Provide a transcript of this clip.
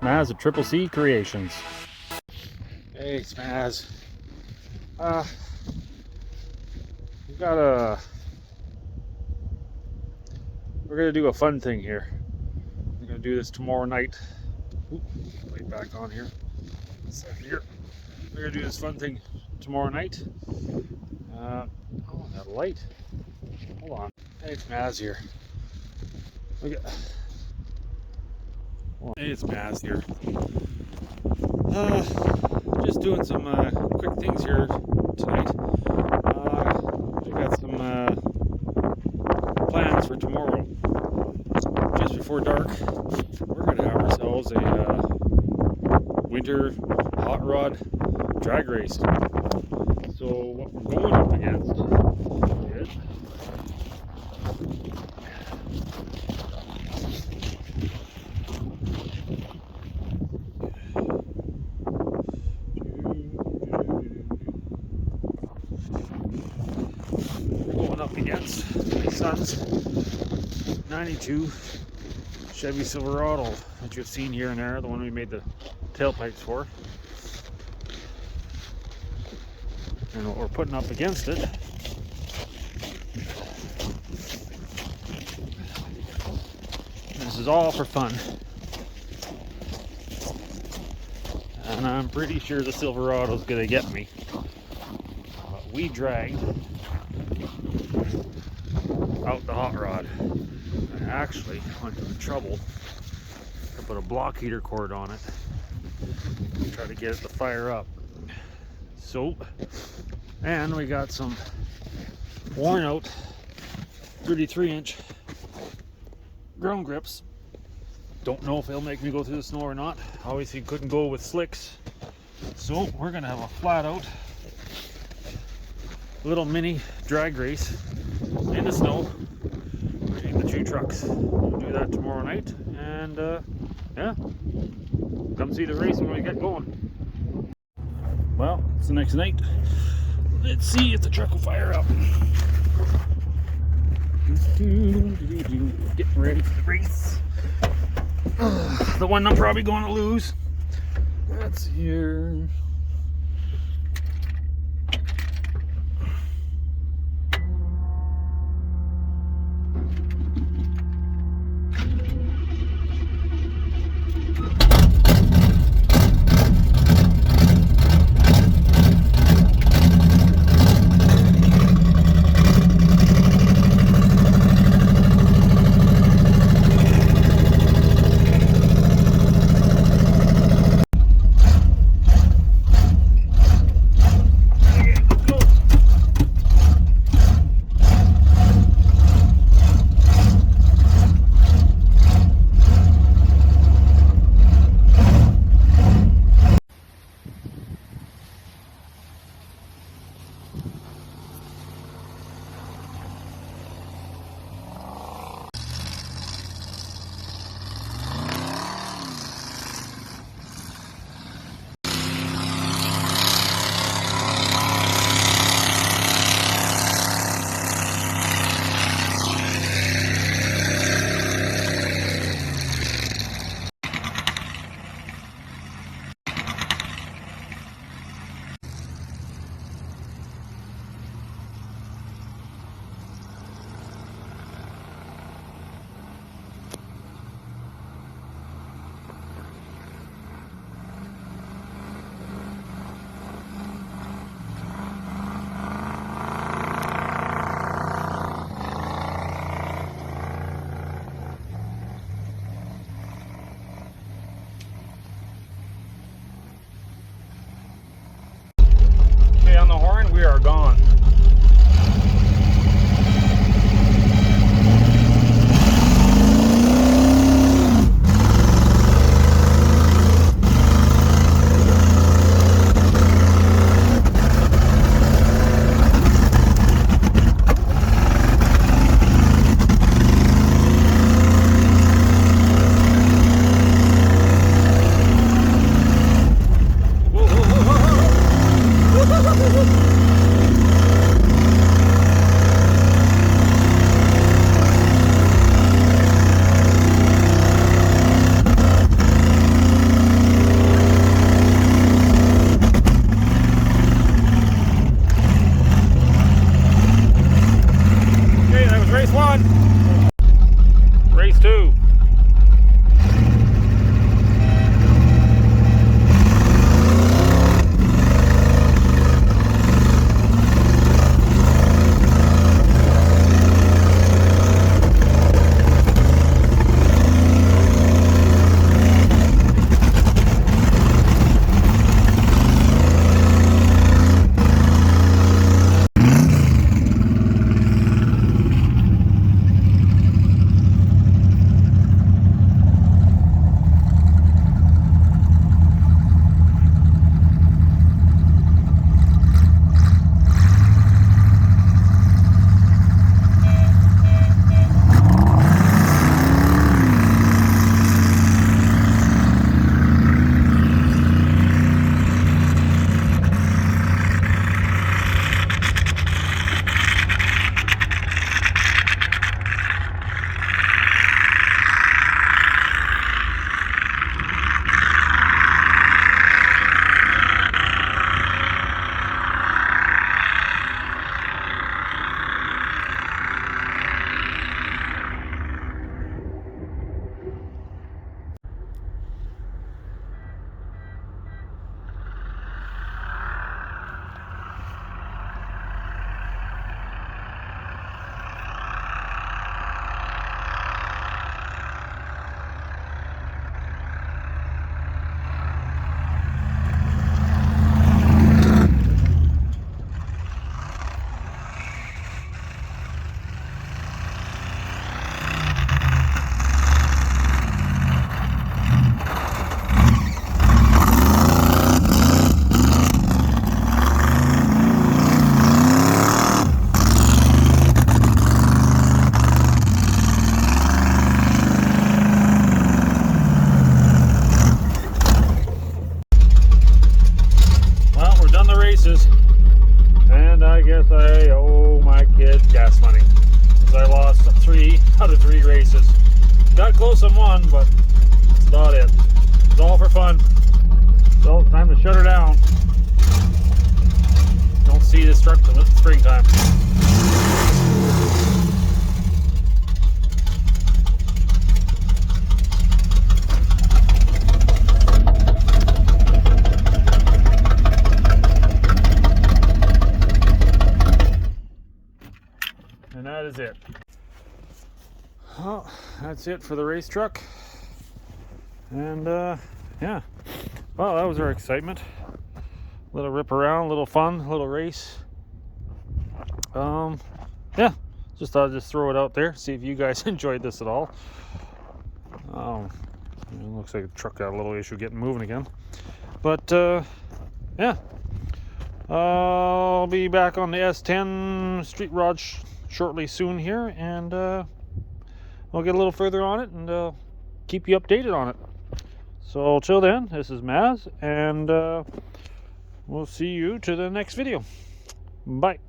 Maz of Triple C Creations. Hey, it's Maz. We're gonna do a fun thing here. We're gonna do this tomorrow night. Oop, right back on here. Here. We're gonna do this fun thing tomorrow night. Oh, that light. Hold on. Hey, it's Maz here. Hey, it's Maz here. Just doing some quick things here tonight. We got some plans for tomorrow. Just before dark, we're going to have ourselves a winter hot rod drag race. So what we're going up against is my son's 92 Chevy Silverado that you've seen here and there, the one we made the tailpipes for. And what we're putting up against it this is all for fun. And I'm pretty sure the Silverado's gonna get me. But we dragged out the hot rod. I actually went to the trouble to put a block heater cord on it and try to get it to fire up. So, and we got some worn out 33-inch ground grips. Don't know if they'll make me go through the snow or not. Obviously couldn't go with slicks. So we're gonna have a flat out little mini drag race in the snow between the two trucks. We'll do that tomorrow night, and yeah, come see the race when we get going. Well, it's the next night. Let's see if the truck will fire up. Getting ready for the race. The one I'm probably going to lose. That's here. awesome one, but that's about it. It's all for fun. So time to shut her down. Don't see this truck till springtime. And that is it. Well, that's it for the race truck. And yeah, well, that was our excitement. Little rip around, little fun, little race. Yeah, just thought I'd just throw it out there, see if you guys enjoyed this at all. It looks like the truck got a little issue getting moving again. But yeah, I'll be back on the S10 street rod shortly soon here, and I'll get a little further on it and keep you updated on it. So till then, this is Maz, and we'll see you to the next video. Bye.